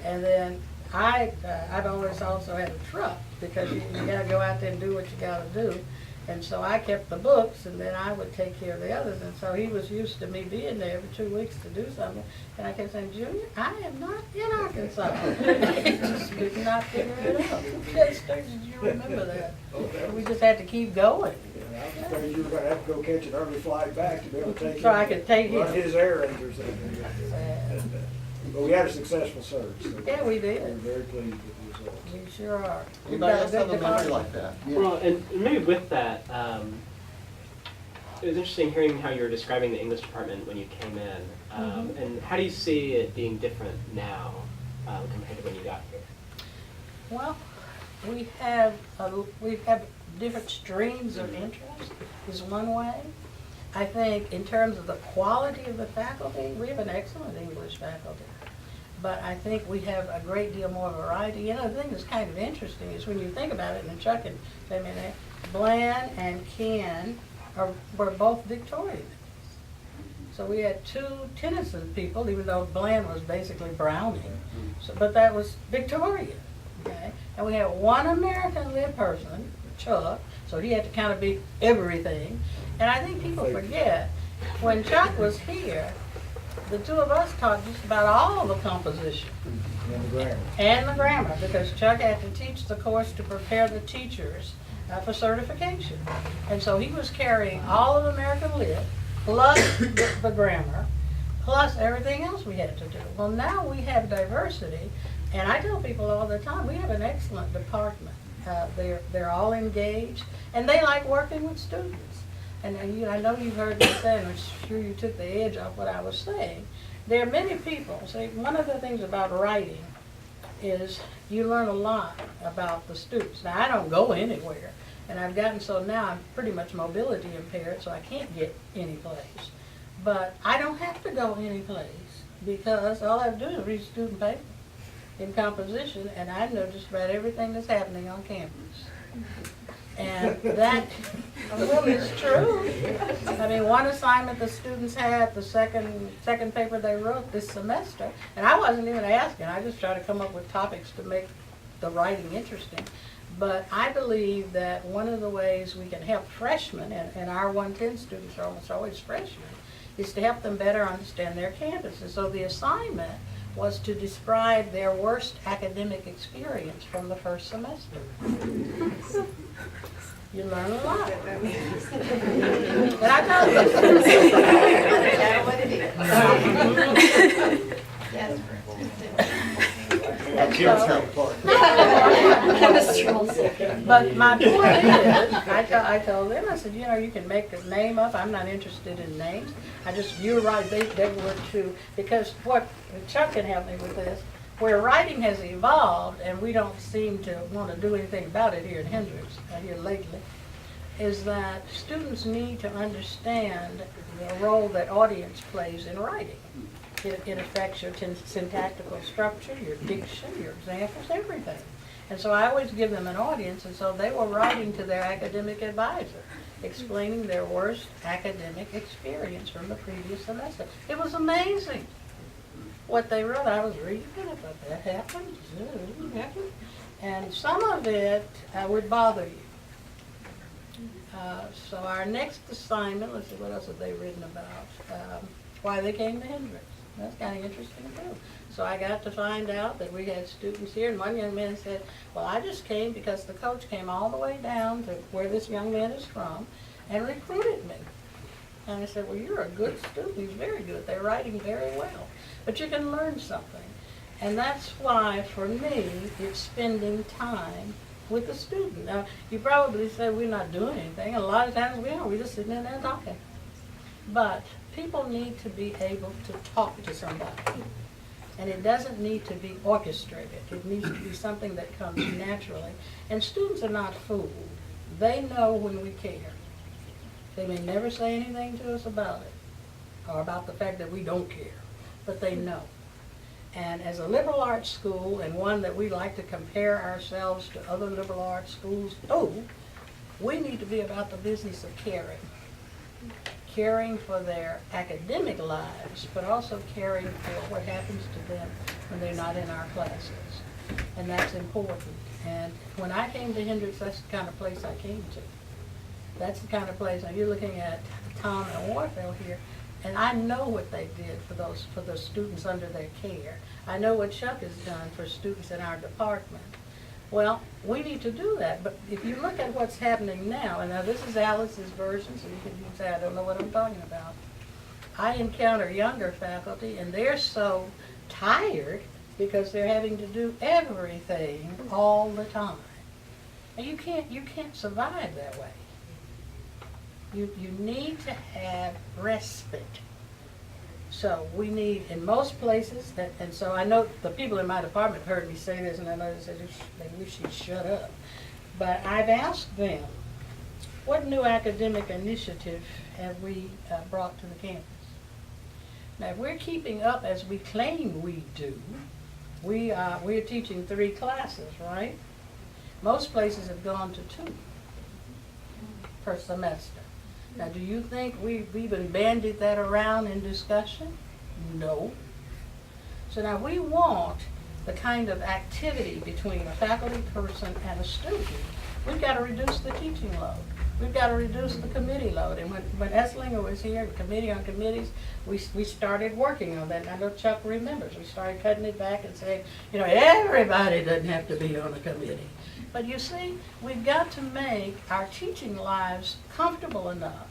And then I've always also had a truck, because you gotta go out there and do what you gotta do. And so I kept the books, and then I would take care of the others. And so he was used to me being there every 2 weeks to do something. And I kept saying, Junior, I am not in Arkansas. He just did not figure it out. Did you remember that? We just had to keep going. I was afraid you were gonna have to go catch an early flight back to be able to take him. So I could take run him. his errands or something. But we had a successful search. So Yeah, we did. We're very pleased with the results. We sure are. We've Anybody got else good have a memory department. like that? Well, and maybe with that, it was interesting hearing how you were describing the English department when you came in. And how do you see it being different now compared to when you got here? Well, we have different streams of interest is one way. I think in terms of the quality of the faculty, we have an excellent English faculty. But I think we have a great deal more variety. You know, the thing that's kind of interesting is when you think about it, and Chuck and Bland and Ken were both Victorians. So we had two Tennyson people, even though Bland was basically Browning. So, but that was Victorian, okay? And we had one American lit person, Chuck, so he had to kind of be everything. And I think people forget, when Chuck was here, the two of us taught just about all the composition And the grammar. and the grammar, because Chuck had to teach the course to prepare the teachers for certification. And so he was carrying all of American Lit, plus the grammar, plus everything else we had to do. Well, now we have diversity, and I tell people all the time, we have an excellent department. They're all engaged, and they like working with students. And I know you've heard me say, and I'm sure you took the edge off what I was saying. There are many people, see, one of the things about writing is you learn a lot about the students. Now, I don't go anywhere, and I've gotten so now I'm pretty much mobility impaired, so I can't get any place. But I don't have to go any place, because all I have to do is read student paper in composition, and I know just about everything that's happening on campus. And that, well, it's true. I mean, one assignment the students had, the second paper they wrote this semester, and I wasn't even asking, I just tried to come up with topics to make the writing interesting. But I believe that one of the ways we can help freshmen, and our 110 students are almost always freshmen, is to help them better understand their campus. And so the assignment was to describe their worst academic experience from the first semester. You learn a lot. And I know But my point is, I told them, I said, you know, you can make a name up. I'm not interested in names. You're right, they were too, because Chuck can help me with this, where writing has evolved, and we don't seem to want to do anything about it here in Hendricks, here lately, is that students need to understand the role that audience plays in writing. It affects your syntactical structure, your diction, your examples, everything. And so I always give them an audience, and so they were writing to their academic advisor, explaining their worst academic experience from the previous semester. It was amazing what they wrote. I was reading it, I thought, that happened, and some of it would bother you. So our next assignment, let's see, what else have they written about? Why they came to Hendricks. That's kind of interesting too. So I got to find out that we had students here, and one young man said, well, I just came because the coach came all the way down to where this young man is from and recruited me. And I said, well, you're a good student. He's very good. They're writing very well. But you can learn something. And that's why, for me, it's spending time with the student. Now, you probably say we're not doing anything. A lot of times we are. We're just sitting in there talking. But people need to be able to talk to somebody. And it doesn't need to be orchestrated. It needs to be something that comes naturally. And students are not fooled. They know when we care. They may never say anything to us about it, or about the fact that we don't care, but they know. And as a liberal arts school, and one that we like to compare ourselves to other liberal arts schools, we need to be about the business of caring. Caring for their academic lives, but also caring for what happens to them when they're not in our classes. And that's important. And when I came to Hendricks, that's the kind of place I came to. That's the kind of place, now you're looking at Tom and Warfield here, and I know what they did for the students under their care. I know what Chuck has done for students in our department. Well, we need to do that, but if you look at what's happening now, and now this is Alice's version, so you can say, I don't know what I'm talking about. I encounter younger faculty, and they're so tired because they're having to do everything all the time. And you can't survive that way. You need to have respite. So we need, in most places, and so I know the people in my department heard me say this, and I know they wish she'd shut up. But I've asked them, what new academic initiative have we brought to the campus? Now, if we're keeping up as we claim we do, we're teaching 3 classes, right? Most places have gone to 2 per semester. Now, do you think we've even bandied that around in discussion? No. So now we want the kind of activity between a faculty person and a student. We've got to reduce the teaching load. We've got to reduce the committee load. And when Esslinger was here, committee on committees, we started working on that. And I know Chuck remembers. We started cutting it back and saying, everybody doesn't have to be on a committee. But you see, we've got to make our teaching lives comfortable enough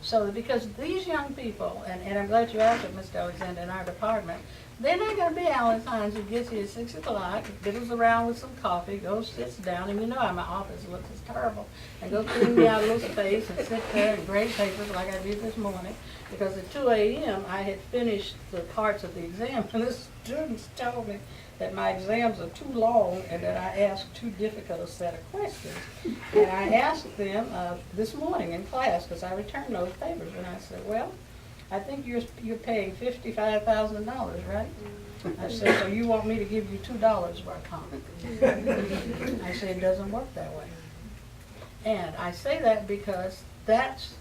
so that, because these young people, and I'm glad you asked it, Mr. Alexander, in our department, they're not going to be Alice Hines who gets here at 6 o'clock, fiddles around with some coffee, goes, sits down, and how my office looks, it's terrible, and go clean me out a little space and sit there and grade papers like I did this morning, because at 2 a.m. I had finished the parts of the exam, and the students told me that my exams are too long and that I asked too difficult a set of questions. And I asked them this morning in class, because I returned those papers, and I said, well, I think you're paying $55,000, right? I said, so you want me to give you $2 for a comment? I said, it doesn't work that way. And I say that because that's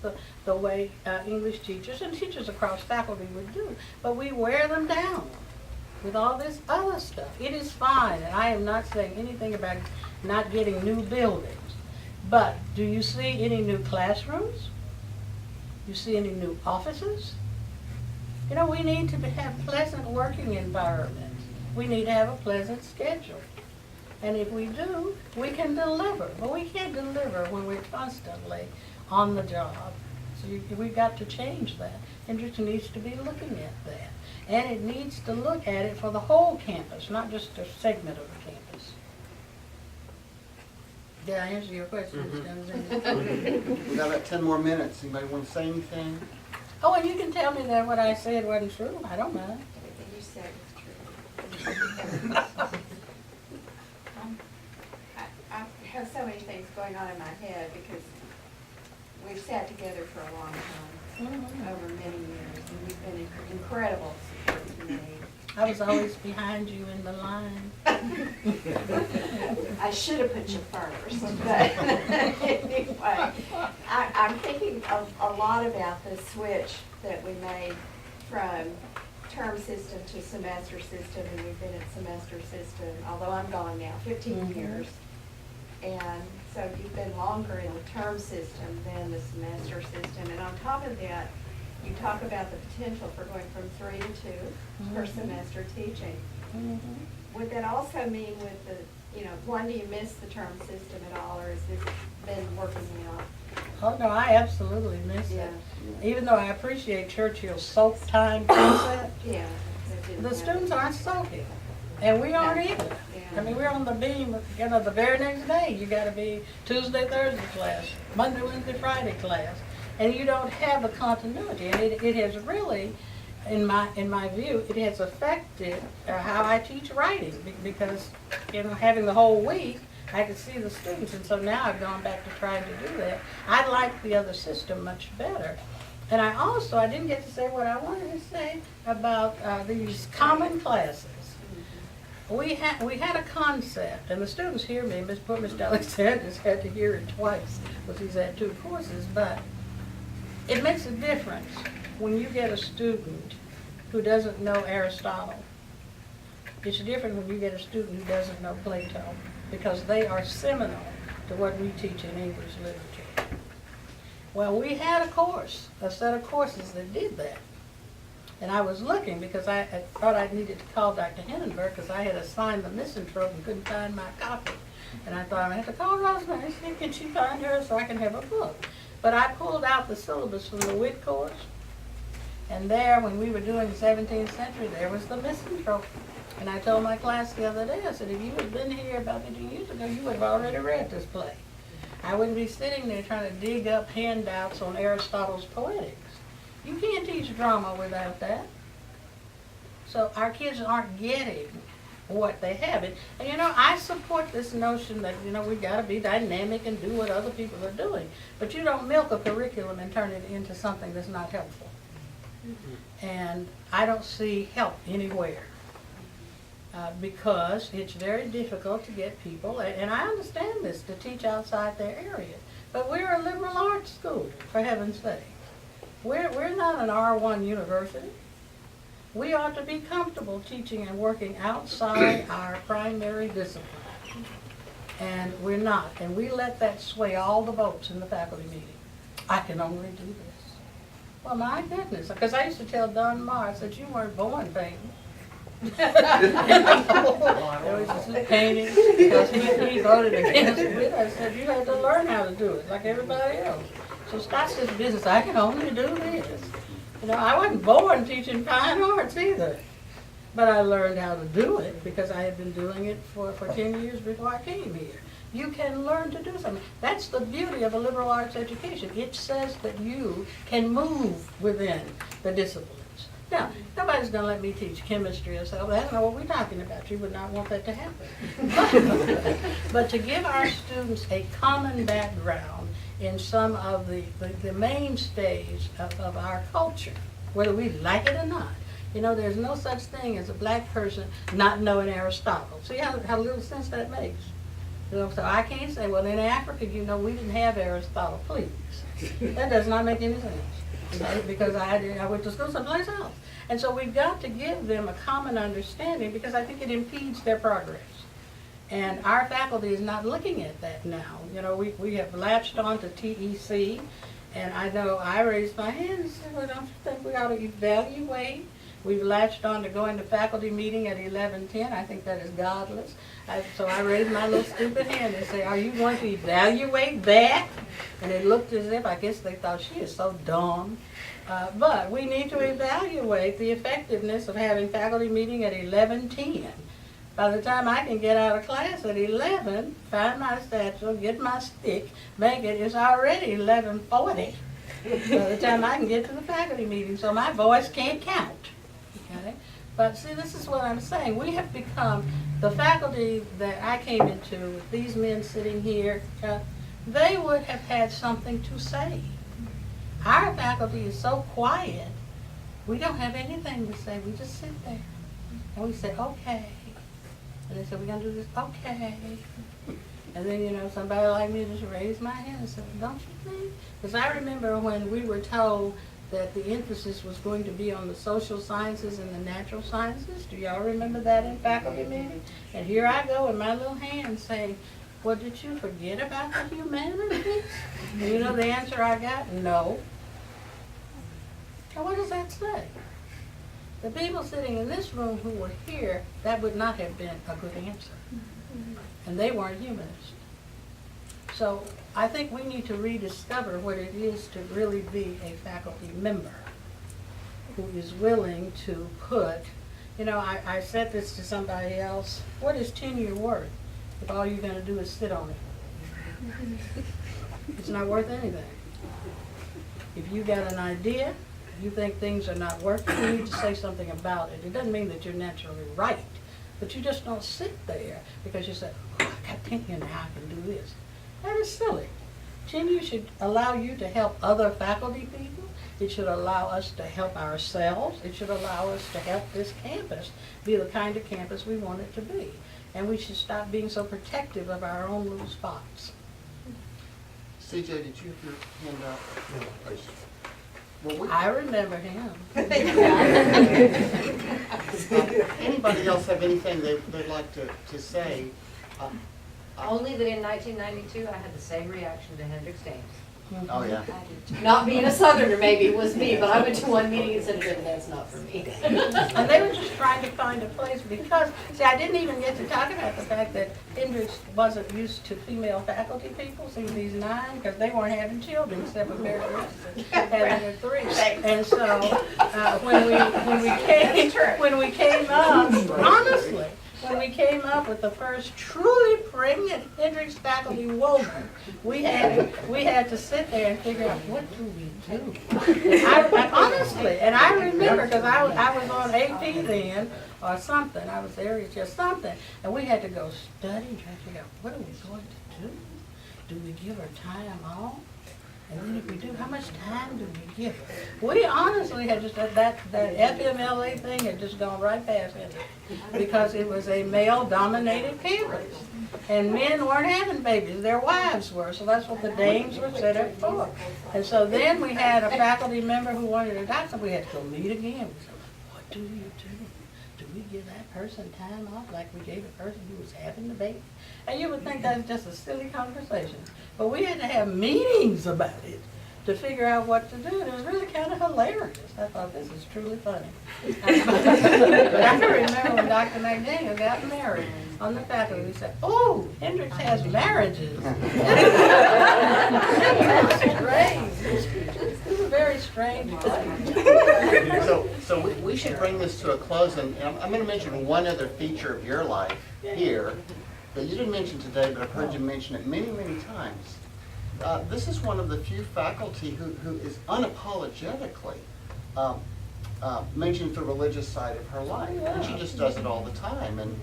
the way English teachers and teachers across faculty would do. But we wear them down with all this other stuff. It is fine, and I am not saying anything about not getting new buildings. But do you see any new classrooms? You see any new offices? We need to have pleasant working environments. We need to have a pleasant schedule. And if we do, we can deliver. But we can't deliver when we're constantly on the job. So we've got to change that. Hendricks needs to be looking at that. And it needs to look at it for the whole campus, not just a segment of the campus. Did I answer your question, Mr. Alexander? We've got about 10 more minutes. Anybody want to say anything? Oh, and you can tell me that what I said wasn't true. I don't mind. Everything you said was true. I have so many things going on in my head because we've sat together for a long time, over many years, and you've been incredible support to me. I was always behind you in the line. I should have put you first, but anyway, I'm thinking a lot about the switch that we made from term system to semester system, and we've been in semester system, although I'm gone now, 15 years. And so you've been longer in the term system than the semester system. And on top of that, you talk about the potential for going from 3 to 2 per semester teaching. Would that also mean with the, one, do you miss the term system at all, or has this been working out? Oh, no, I absolutely miss it. Yeah. Even though I appreciate Churchill's soak time concept, Yeah. that didn't the happen. students aren't soaking, and we aren't either. Yeah. I mean, we're on the beam, the very next day, you gotta be Tuesday, Thursday class, Monday, Wednesday, Friday class, and you don't have the continuity, and it has really, in my view, it has affected how I teach writing, because, having the whole week, I could see the students, and so now I've gone back to trying to do that. I like the other system much better. And I didn't get to say what I wanted to say about these common classes. We had a concept, and the students hear me, poor Mr. Alexander's had to hear it twice, because he's had 2 courses, but it makes a difference when you get a student who doesn't know Aristotle. It's different when you get a student who doesn't know Plato, because they are seminal to what we teach in English literature. Well, we had a set of courses that did that. And I was looking because I thought I needed to call Dr. Hindenburg because I had assigned the misanthrope and couldn't find my copy. And I thought I had to call Rosemary and see, can she find her so I can have a book. But I pulled out the syllabus from the WIT course. And there, when we were doing the 17th century, there was the misanthrope. And I told my class the other day, I said, if you had been here about 15 years ago, you would have already read this play. I wouldn't be sitting there trying to dig up handouts on Aristotle's Poetics. You can't teach drama without that. So our kids aren't getting what they have. And I support this notion that, we've got to be dynamic and do what other people are doing. But you don't milk a curriculum and turn it into something that's not helpful. And I don't see help anywhere. Because it's very difficult to get people, and I understand this, to teach outside their area. But we're a liberal arts school, for heaven's sake. We're not an R1 university. We ought to be comfortable teaching and working outside our primary discipline. And we're not. And we let that sway all the votes in the faculty meeting. I can only do this. Well, my goodness, because I used to tell Don Marr, I said, you weren't born painting. There was just painting because he voted against it. I said, you have to learn how to do it like everybody else. So stop this business. I can only do this. I wasn't born teaching fine arts either. But I learned how to do it because I had been doing it for 10 years before I came here. You can learn to do something. That's the beauty of a liberal arts education. It says that you can move within the disciplines. Now, nobody's going to let me teach chemistry or so. I don't know what we're talking about. You would not want that to happen. But to give our students a common background in some of the mainstays of our culture, whether we like it or not. There's no such thing as a black person not knowing Aristotle. See how little sense that makes? So I can't say, well, in Africa, we didn't have Aristotle, please. That does not make any sense. Because I went to school someplace else. And so we've got to give them a common understanding because I think it impedes their progress. And our faculty is not looking at that now. We have latched on to TEC, and I know I raised my hand and said, well, don't you think we ought to evaluate? We've latched on to going to faculty meeting at 11:10. I think that is godless. So I raised my little stupid hand and said, are you going to evaluate that? And it looked as if, I guess they thought she is so dumb. But we need to evaluate the effectiveness of having faculty meeting at 11:10. By the time I can get out of class at 11, find my satchel, get my stick, make it's already 11:40. By the time I can get to the faculty meeting, so my voice can't count. Okay? But see, this is what I'm saying. We have become, the faculty that I came into, these men sitting here, they would have had something to say. Our faculty is so quiet, we don't have anything to say. We just sit there. And we say, okay. And they said, we're going to do this, okay. And then, somebody like me just raised my hand and said, don't you think? Because I remember when we were told that the emphasis was going to be on the social sciences and the natural sciences. Do y'all remember that in faculty meeting? And here I go in my little hand saying, well, did you forget about the humanities? And the answer I got? No. Now what does that say? The people sitting in this room who were here, that would not have been a good answer. And they weren't humanists. So I think we need to rediscover what it is to really be a faculty member who is willing to put, you know, I said this to somebody else, what is tenure worth if all you're gonna do is sit on it? It's not worth anything. If you got an idea, you think things are not working, you need to say something about it. It doesn't mean that you're naturally right, but you just don't sit there because you say, oh, I got tenure now, I can do this. That is silly. Tenure should allow you to help other faculty people. It should allow us to help ourselves. It should allow us to help this campus be the kind of campus we want it to be. And we should stop being so protective of our own little spots. CJ, did you have your hand up? Well, I remember him. anybody else have anything they'd like to say? Only that in 1992, I had the same reaction to Hendricks Dames. Oh, yeah. Not being a Southerner, maybe it was me, but I went to one meeting and said, that's not for me. And they were just trying to find a place because, see, I didn't even get to talk about the fact that Hendricks wasn't used to female faculty people, see these 9, because they weren't having children except for Mary Grace having their 3. And so when we came up, honestly, when we came up with the first truly pregnant Hendricks faculty woman, we had to sit there and figure out, what do we do? Honestly, and I remember, because I was on AP then, or something, I was there, it's just something, and we had to go study and try to figure out, what are we going to do? Do we give her time off? And then if we do, how much time do we give her? We honestly had just, that FMLA thing had just gone right past it because it was a male-dominated campus. And men weren't having babies, their wives were, so that's what the dames were set up for. And so then we had a faculty member who wanted to adopt, so we had to go meet again. We said, what do you do? Do we give that person time off like we gave the person who was having the baby? And you would think that's just a silly conversation. But we had to have meetings about it to figure out what to do. And it was really kind of hilarious. I thought, this is truly funny. I remember when Dr. McDaniel got married on the faculty, we said, oh, Hendricks has marriages. It was strange. It was a very strange thing. So we should bring this to a close, and I'm going to mention one other feature of your life here that you didn't mention today, but I've heard you mention it many, many times. This is one of the few faculty who is unapologetically mentions the religious side of her life. And she just does it all the time, and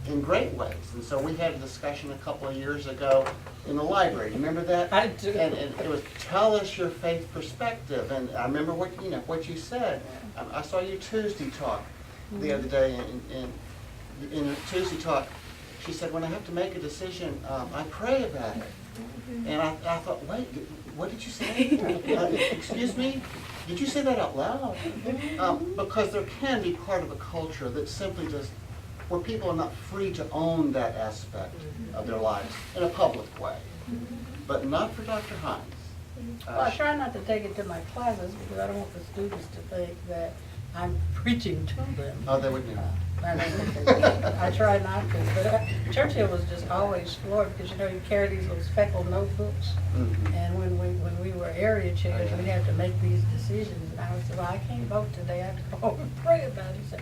in great ways. And so we had a discussion a couple of years ago in the library. You remember that? I do. And it was, tell us your faith perspective. And I remember what you said. I saw you Tuesday talk the other day, in a Tuesday talk. She said, when I have to make a decision, I pray about it. And I thought, wait, what did you say? Excuse me? Did you say that out loud? Because there can be part of a culture that simply just, where people are not free to own that aspect of their lives in a public way. But not for Dr. Hines. Well, I try not to take it to my classes because I don't want the students to think that I'm preaching to them. Oh, they would know. I try not to, but Churchill was just always floored because, you know, you carry these little speckled notebooks, and when we were area chairs, we had to make these decisions, and I would say, well, I can't vote today, I have to go home and pray about it. He said,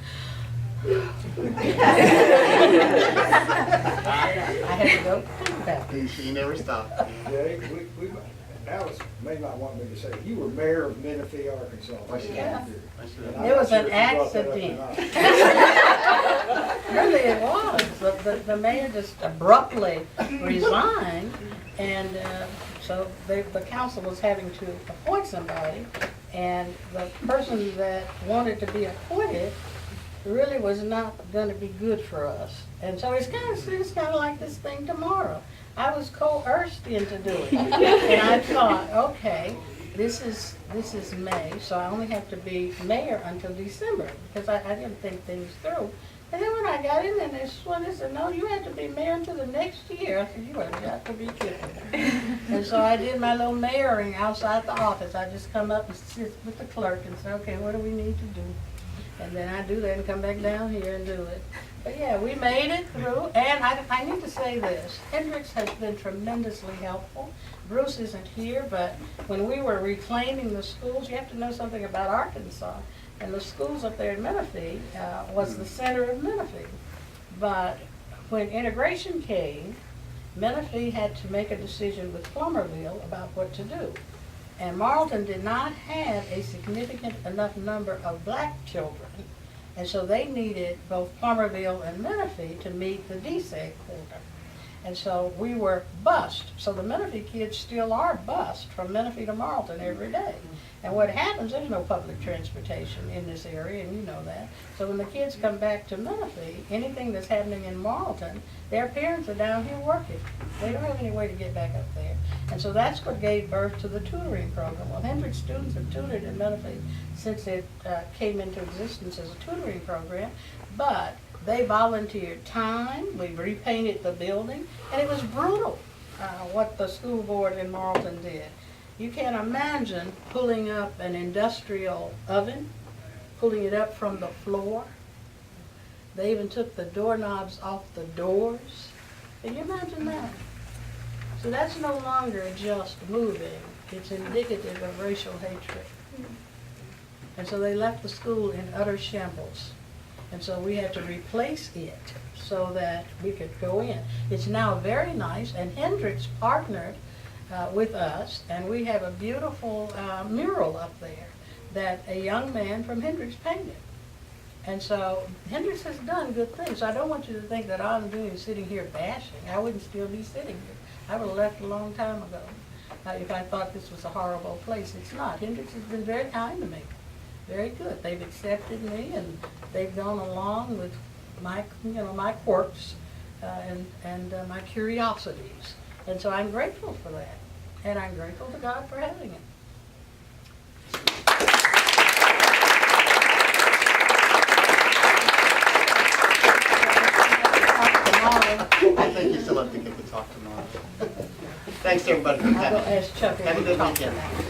I had to go think about it. He never stopped. Jay, Alice may not want me to say, you were mayor of Menifee, Arkansas. Yeah. And I'm It was not an sure if you brought that up or accident. not. Really, it was. The mayor just abruptly resigned, and so the council was having to appoint somebody, and the person that wanted to be appointed really was not going to be good for us. And so it's kind of like this thing tomorrow. I was coerced into doing it, and I thought, okay, this is May, so I only have to be mayor until December because I didn't think things through. And then when I got in there, they said, no, you have to be mayor until the next year. I said, you have got to be kidding. And so I did my little mayoring outside the office. I just come up and sit with the clerk and say, okay, what do we need to do? And then I do that and come back down here and do it. But yeah, we made it through, and I need to say this, Hendricks has been tremendously helpful. Bruce isn't here, but when we were reclaiming the schools, you have to know something about Arkansas. And the schools up there in Menifee was the center of Menifee. But when integration came, Menifee had to make a decision with Plumerville about what to do. And Marlton did not have a significant enough number of black children. And so they needed both Plumerville and Menifee to meet the DSEG quota. And so we were bused. So the Menifee kids still are bused from Menifee to Marlton every day. And what happens, there's no public transportation in this area, and you know that. So when the kids come back to Menifee, anything that's happening in Marlton, their parents are down here working. They don't have any way to get back up there. And so that's what gave birth to the tutoring program. Well, Hendricks students have tutored in Menifee since it came into existence as a tutoring program, but they volunteered time, we repainted the building, and it was brutal what the school board in Marlton did. You can't imagine pulling up an industrial oven, pulling it up from the floor. They even took the doorknobs off the doors. Can you imagine that? So that's no longer just moving. It's indicative of racial hatred. And so they left the school in utter shambles. And so we had to replace it so that we could go in. It's now very nice, and Hendricks partnered with us, and we have a beautiful mural up there that a young man from Hendricks painted. And so Hendricks has done good things. So I don't want you to think that all I'm doing is sitting here bashing. I wouldn't still be sitting here. I would have left a long time ago if I thought this was a horrible place. It's not. Hendricks has been very kind to me. Very good. They've accepted me, and they've gone along with my, my quirks and my curiosities. And so I'm grateful for that. And I'm grateful to God for having it. I think you still have to get to talk tomorrow. Thanks, everybody, for I'll go coming. ask Chuck. Have a good talk weekend. tonight.